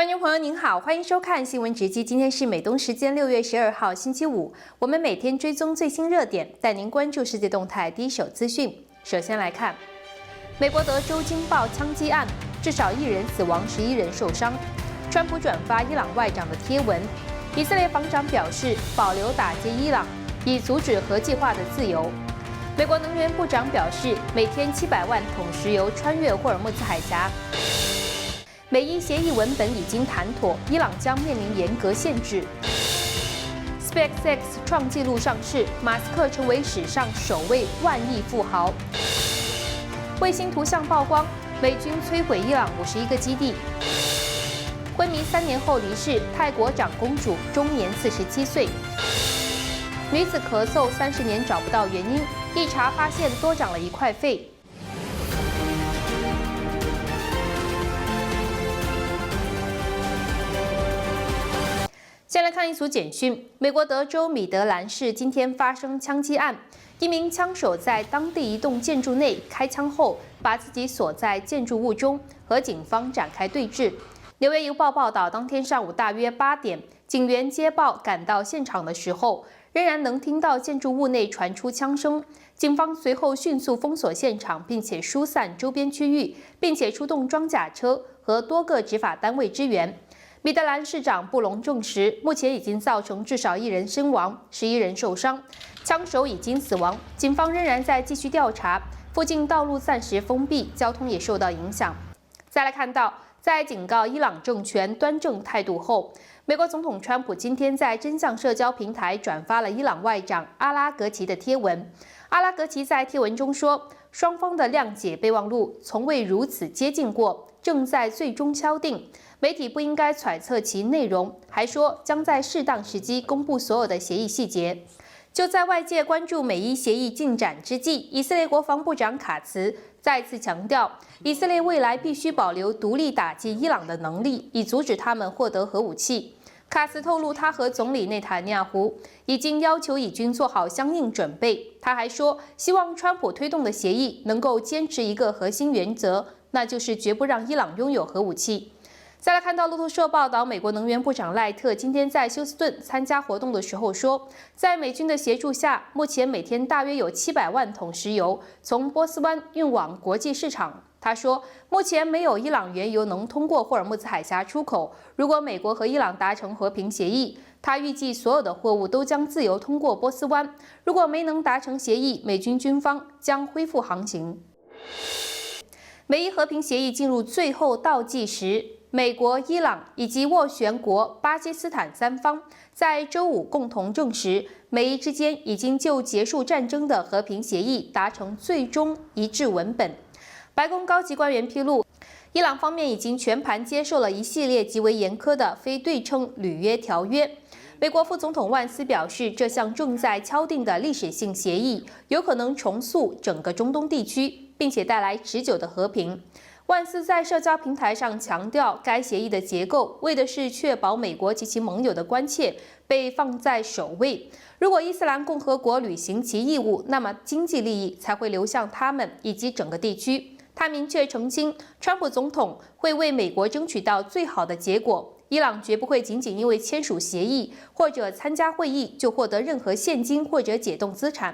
观众朋友您好，欢迎收看新闻直击。今天是美东时间6月12号星期五，我们每天追踪最新热点，带您关注世界动态第一手资讯。首先来看，美国德州惊爆枪击案，至少1人死亡，11人受伤。川普转发伊朗外长的贴文，以色列防长表示保留打击伊朗，以阻止核计划的自由。美国能源部长表示，每天700万桶石油穿越霍尔木兹海峡。美伊协议文本已经谈妥，伊朗将面临严格限制。SpaceX 创纪录上市，马斯克成为史上首位1万亿富豪。卫星图像曝光，美军摧毁伊朗51个基地。昏迷3年后离世，泰国长公主终年47岁。女子咳嗽30年找不到原因，一查发现多长了1块肺。先来看一组简讯：美国德州米德兰市今天发生枪击案，一名枪手在当地一栋建筑内开枪后，把自己锁在建筑物中，和警方展开对峙。纽约邮报报道，当天上午大约8点，警员接报赶到现场的时候，仍然能听到建筑物内传出枪声。警方随后迅速封锁现场，并且疏散周边区域，并且出动装甲车和多个执法单位支援。米德兰市长布隆证实，目前已经造成至少1人身亡，11人受伤，枪手已经死亡。警方仍然在继续调查，附近道路暂时封闭，交通也受到影响。再来看到，在警告伊朗政权端正态度后，美国总统川普今天在真相社交平台转发了伊朗外长阿拉格齐的贴文。阿拉格齐在贴文中说，双方的谅解备忘录从未如此接近过，正在最终敲定。媒体不应该揣测其内容，还说将在适当时机公布所有的协议细节。就在外界关注美伊协议进展之际，以色列国防部长卡茨再次强调，以色列未来必须保留独立打击伊朗的能力，以阻止他们获得核武器。卡茨透露，他和总理内塔尼亚胡已经要求以军做好相应准备。他还说，希望川普推动的协议能够坚持一个核心原则，那就是绝不让伊朗拥有核武器。再来看到路透社报道，美国能源部长赖特今天在休斯顿参加活动的时候说，在美军的协助下，目前每天大约有700万桶石油从波斯湾运往国际市场。他说，目前没有伊朗原油能通过霍尔木兹海峡出口。如果美国和伊朗达成和平协议，他预计所有的货物都将自由通过波斯湾。如果没能达成协议，美军军方将恢复航行。美伊和平协议进入最后倒计时。美国、伊朗以及斡旋国巴基斯坦3方在周五共同证实，美伊之间已经就结束战争的和平协议达成最终一致文本。白宫高级官员披露，伊朗方面已经全盘接受了一系列极为严苛的非对称履约条约。美国副总统万斯表示，这项正在敲定的历史性协议有可能重塑整个中东地区，并且带来持久的和平。万斯在社交平台上强调，该协议的结构为的是确保美国及其盟友的关切被放在首位。如果伊斯兰共和国履行其义务，那么经济利益才会流向他们以及整个地区。他明确澄清，川普总统会为美国争取到最好的结果。伊朗绝不会仅仅因为签署协议或者参加会议就获得任何现金或者解冻资产。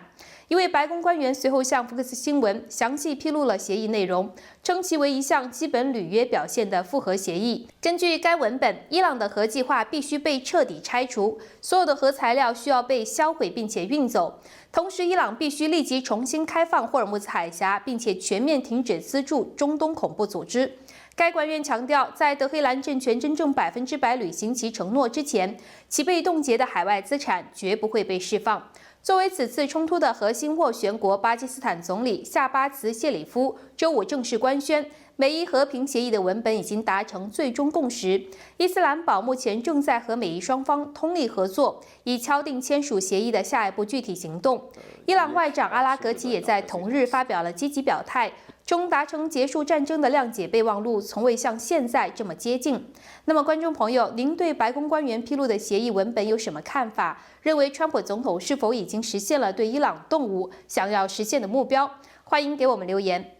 一位白宫官员随后向福克斯新闻详细披露了协议内容，称其为一项基本履约表现的复核协议。根据该文本，伊朗的核计划必须被彻底拆除，所有的核材料需要被销毁并且运走。同时，伊朗必须立即重新开放霍尔木兹海峡，并且全面停止资助中东恐怖组织。该官员强调，在德黑兰政权真正100%履行其承诺之前，其被冻结的海外资产绝不会被释放。作为此次冲突的核心斡旋国，巴基斯坦总理夏巴兹谢里夫周五正式官宣，美伊和平协议的文本已经达成最终共识。伊斯兰堡目前正在和美伊双方通力合作，以敲定签署协议的下一步具体行动。伊朗外长阿拉格齐也在同日发表了积极表态，中达成结束战争的谅解备忘录从未像现在这么接近。那么，观众朋友，您对白宫官员披露的协议文本有什么看法？认为川普总统是否已经实现了对伊朗动武想要实现的目标？欢迎给我们留言。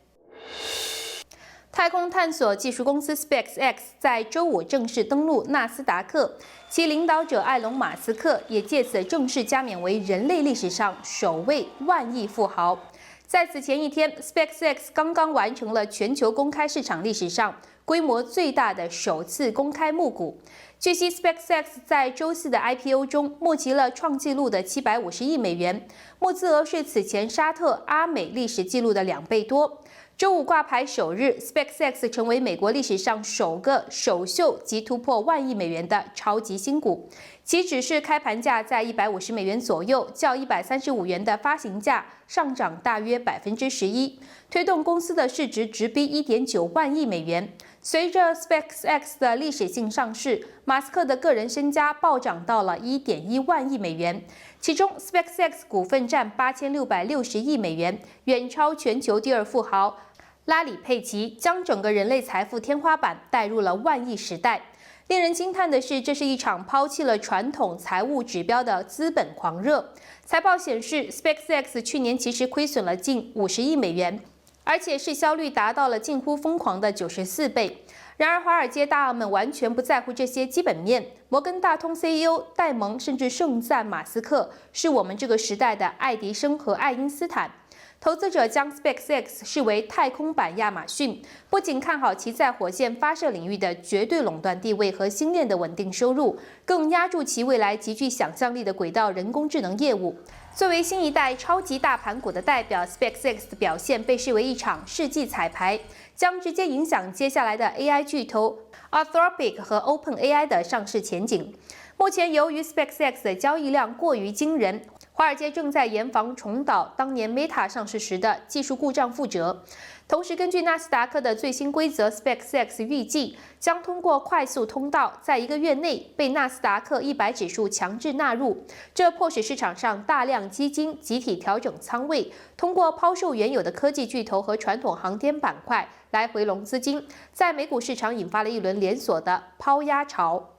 太空探索技术公司 SpaceX 在周五正式登陆纳斯达克，其领导者埃隆·马斯克也借此正式加冕为人类历史上首位万亿富豪。在此前一天 ，SpaceX 刚刚完成了全球公开市场历史上规模最大的首次公开募股。据悉 ，SpaceX 在周四的 IPO 中募集了创纪录的750亿美元，募资额是此前沙特阿美历史纪录的2倍多。周五挂牌首日 ，SpaceX 成为美国历史上首个首秀即突破1万亿美元的超级新股。其只是开盘价在150美元左右，较135元的发行价上涨大约11%，推动公司的市值直逼1.9万亿美元。随着 SpaceX 的历史性上市，马斯克的个人身家暴涨到了1.1万亿美元，其中 SpaceX 股份占8660亿美元，远超全球第2富豪拉里·佩奇，将整个人类财富天花板带入了万亿时代。令人惊叹的是，这是一场抛弃了传统财务指标的资本狂热。财报显示 ，SpaceX 去年其实亏损了近50亿美元，而且市销率达到了近乎疯狂的94倍。然而，华尔街大鳄们完全不在乎这些基本面。摩根大通 CEO 戴蒙甚至盛赞马斯克是我们这个时代的爱迪生和爱因斯坦。投资者将 SpaceX 视为太空版亚马逊，不仅看好其在火箭发射领域的绝对垄断地位和星链的稳定收入，更押注其未来极具想象力的轨道人工智能业务。作为新一代超级大盘股的代表 ，SpaceX 的表现被视为一场世纪彩排，将直接影响接下来的 AI 巨头 Anthropic 和 OpenAI 的上市前景。目前，由于 SpaceX 的交易量过于惊人，华尔街正在严防重蹈当年 Meta 上市时的技术故障覆辙。同时，根据纳斯达克的最新规则 ，SpaceX 预计将通过快速通道，在1个月内被纳斯达克100指数强制纳入，这迫使市场上大量基金集体调整仓位，通过抛售原有的科技巨头和传统航天板块来回笼资金，在美股市场引发了一轮连锁的抛压潮。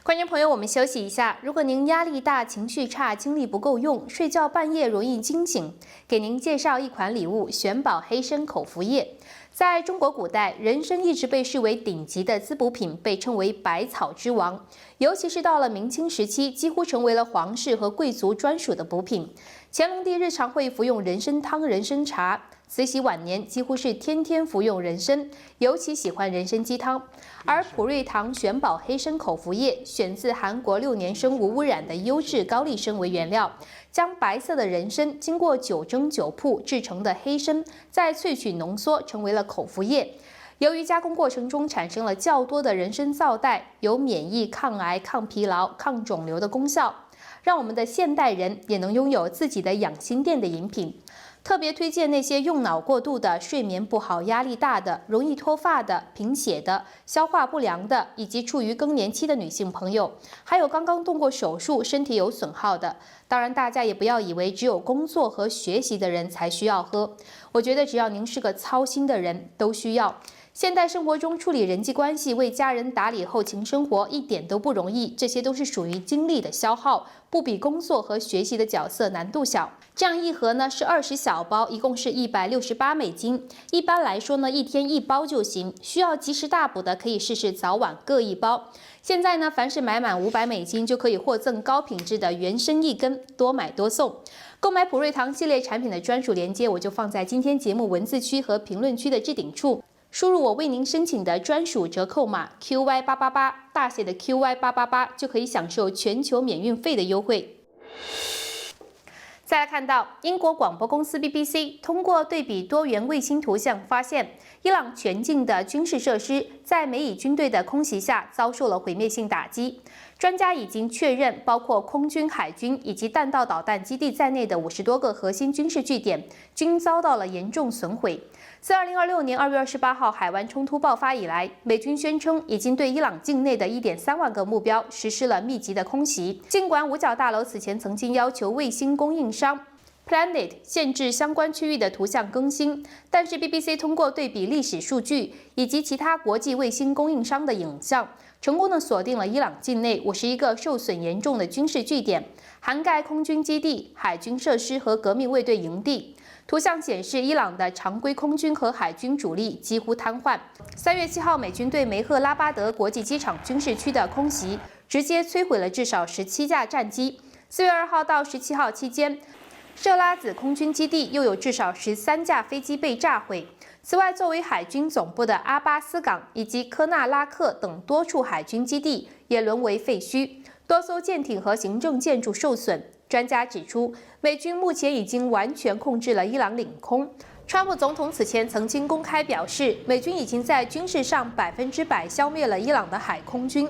观众朋友，我们休息一下。如果您压力大、情绪差、精力不够用，睡觉半夜容易惊醒，给您介绍一款礼物——玄宝黑参口服液。在中国古代，人参一直被视为顶级的滋补品，被称为百草之王。尤其是到了明清时期，几乎成为了皇室和贵族专属的补品。乾隆帝日常会服用人参汤、人参茶。慈禧晚年几乎是天天服用人参，尤其喜欢人参鸡汤。而普瑞堂玄宝黑参口服液选自韩国6年生无污染的优质高丽参为原料，将白色的人参经过9蒸9曝制成的黑参，再萃取浓缩成为了口服液。由于加工过程中产生了较多的人参皂苷，有免疫、抗癌、抗疲劳、抗肿瘤的功效，让我们的现代人也能拥有自己的养心殿的饮品。特别推荐那些用脑过度的、睡眠不好、压力大的、容易脱发的、贫血的、消化不良的，以及处于更年期的女性朋友，还有刚刚动过手术、身体有损耗的。当然，大家也不要以为只有工作和学习的人才需要喝，我觉得只要您是个操心的人，都需要。现代生活中处理人际关系、为家人打理后勤生活一点都不容易，这些都是属于精力的消耗，不比工作和学习的角色难度小。这样一盒呢是20小包，一共是168美金。一般来说呢，1天1包就行。需要及时大补的，可以试试早晚各1包。现在呢，凡是买满500美金就可以获赠高品质的原参1根，多买多送。购买普瑞堂系列产品的专属链接，我就放在今天节目文字区和评论区的置顶处。输入我为您申请的专属折扣码 QY888， 大写的 QY888， 就可以享受全球免运费的优惠。再来看到英国广播公司 BBC 通过对比多元卫星图像发现，伊朗全境的军事设施在美以军队的空袭下遭受了毁灭性打击。专家已经确认，包括空军、海军以及弹道导弹基地在内的50多个核心军事据点均遭到了严重损毁。自2026年2月28号海湾冲突爆发以来，美军宣称已经对伊朗境内的1.3万个目标实施了密集的空袭。尽管五角大楼此前曾经要求卫星供应商 Planet 限制相关区域的图像更新，但是 BBC 通过对比历史数据以及其他国际卫星供应商的影像，成功地锁定了伊朗境内51个受损严重的军事据点，涵盖空军基地、海军设施和革命卫队营地。图像显示，伊朗的常规空军和海军主力几乎瘫痪。3月7号，美军对梅赫拉巴德国际机场军事区的空袭，直接摧毁了至少17架战机。4月2号到17号期间，设拉子空军基地又有至少13架飞机被炸毁。此外，作为海军总部的阿巴斯港以及科纳拉克等多处海军基地也沦为废墟，多艘舰艇和行政建筑受损。专家指出，美军目前已经完全控制了伊朗领空。川普总统此前曾经公开表示，美军已经在军事上100%消灭了伊朗的海空军。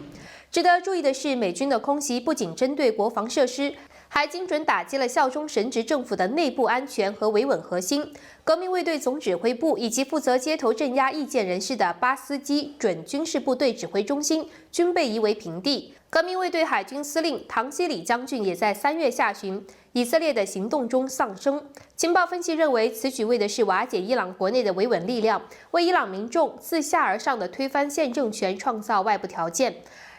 值得注意的是，美军的空袭不仅针对国防设施，还精准打击了效忠神职政府的内部安全和维稳核心。革命卫队总指挥部以及负责街头镇压意见人士的巴斯基准军事部队指挥中心均被夷为平地。革命卫队海军司令唐希里将军也在3月下旬以色列的行动中丧生。情报分析认为，此举为的是瓦解伊朗国内的维稳力量，为伊朗民众自下而上的推翻现政权创造外部条件。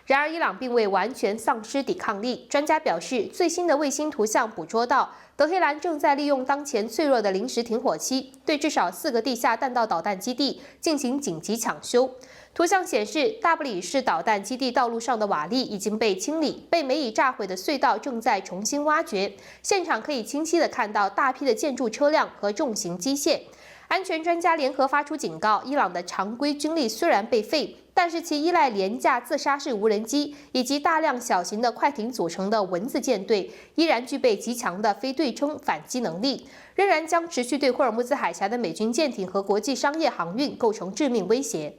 然而，伊朗并未完全丧失抵抗力。专家表示，最新的卫星图像捕捉到，德黑兰正在利用当前脆弱的临时停火期，对至少4个地下弹道导弹基地进行紧急抢修。图像显示，大不里士导弹基地道路上的瓦砾已经被清理，被美以炸毁的隧道正在重新挖掘。现场可以清晰地看到大批的建筑车辆和重型机械。安全专家联合发出警告，伊朗的常规军力虽然被废，但是其依赖廉价自杀式无人机以及大量小型的快艇组成的蚊子舰队，依然具备极强的非对称反击能力，仍然将持续对霍尔木兹海峡的美军舰艇和国际商业航运构成致命威胁。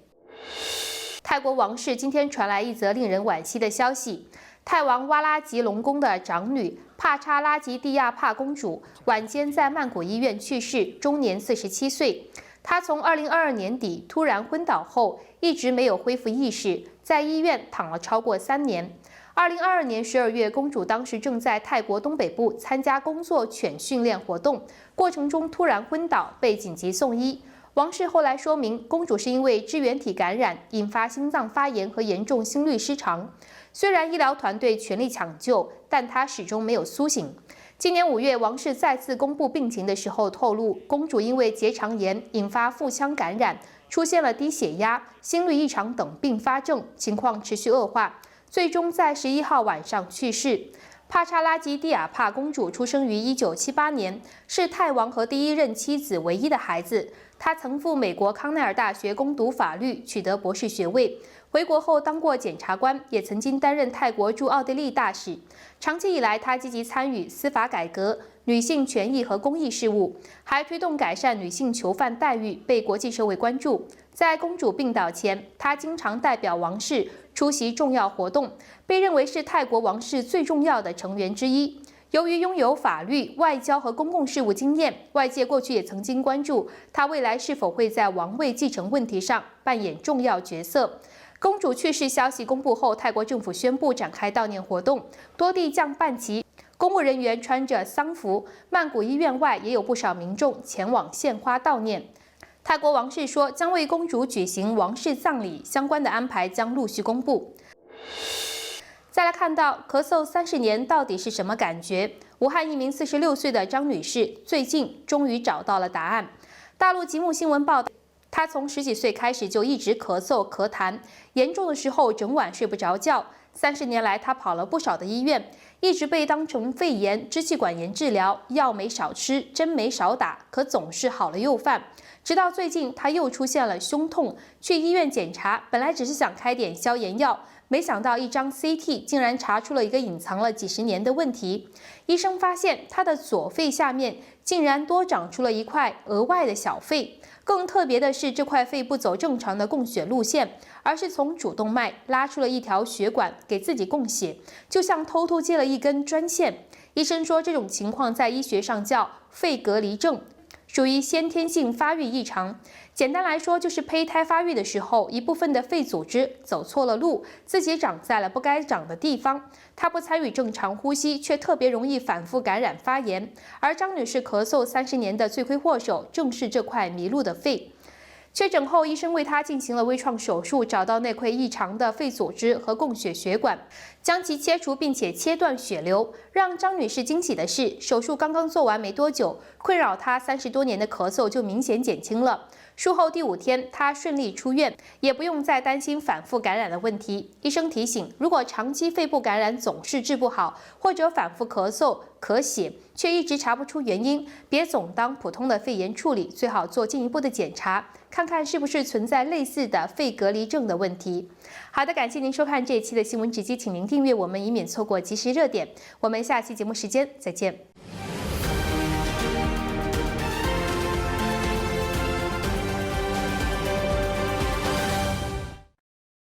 泰国王室今天传来一则令人惋惜的消息。泰王哇拉吉隆宫的长女帕查拉吉蒂亚帕公主晚间在曼谷医院去世，终年47岁。她从2022年底突然昏倒后，一直没有恢复意识，在医院躺了超过3年。2022年12月，公主当时正在泰国东北部参加工作犬训练活动，过程中突然昏倒，被紧急送医。王室后来说明，公主是因为支原体感染引发心脏发炎和严重心律失常。虽然医疗团队全力抢救，但她始终没有苏醒。今年5月，王室再次公布病情的时候透露，公主因为结肠炎引发腹腔感染，出现了低血压、心律异常等并发症，情况持续恶化，最终在11号晚上去世。帕查拉吉蒂亚帕公主出生于1978年，是泰王和第一任妻子唯一的孩子。她曾赴美国康奈尔大学攻读法律，取得博士学位。回国后当过检察官，也曾经担任泰国驻奥地利大使。长期以来，她积极参与司法改革、女性权益和公益事务，还推动改善女性囚犯待遇，被国际社会关注。在公主病倒前，她经常代表王室出席重要活动，被认为是泰国王室最重要的成员之一。由于拥有法律、外交和公共事务经验，外界过去也曾经关注她未来是否会在王位继承问题上扮演重要角色。公主去世消息公布后，泰国政府宣布展开悼念活动，多地降半旗，公务人员穿着丧服，曼谷医院外也有不少民众前往献花悼念。泰国王室说将为公主举行王室葬礼，相关的安排将陆续公布。再来看到咳嗽30年到底是什么感觉？武汉一名46岁的张女士最近终于找到了答案。大陆极目新闻报道，她从10几岁开始就一直咳嗽咳痰，严重的时候整晚睡不着觉。30年来，她跑了不少的医院，一直被当成肺炎、支气管炎治疗，药没少吃，针没少打，可总是好了又犯。直到最近，她又出现了胸痛，去医院检查，本来只是想开点消炎药。没想到一张 CT 竟然查出了一个隐藏了几十年的问题。医生发现他的左肺下面竟然多长出了一块额外的小肺。更特别的是，这块肺不走正常的供血路线，而是从主动脉拉出了一条血管给自己供血，就像偷偷接了一根专线。医生说，这种情况在医学上叫肺隔离症，属于先天性发育异常。简单来说，就是胚胎发育的时候，一部分的肺组织走错了路，自己长在了不该长的地方。它不参与正常呼吸，却特别容易反复感染发炎。而张女士咳嗽30年的罪魁祸首，正是这块迷路的肺。确诊后，医生为她进行了微创手术，找到内窥异常的肺组织和供血血管，将其切除并且切断血流。让张女士惊喜的是，手术刚刚做完没多久，困扰她30多年的咳嗽就明显减轻了。术后第5天，她顺利出院，也不用再担心反复感染的问题。医生提醒，如果长期肺部感染总是治不好，或者反复咳嗽、咳血，却一直查不出原因，别总当普通的肺炎处理，最好做进一步的检查，看看是不是存在类似的肺隔离症的问题。好的，感谢您收看这一期的新闻直击，请您订阅我们，以免错过即时热点。我们下期节目时间再见。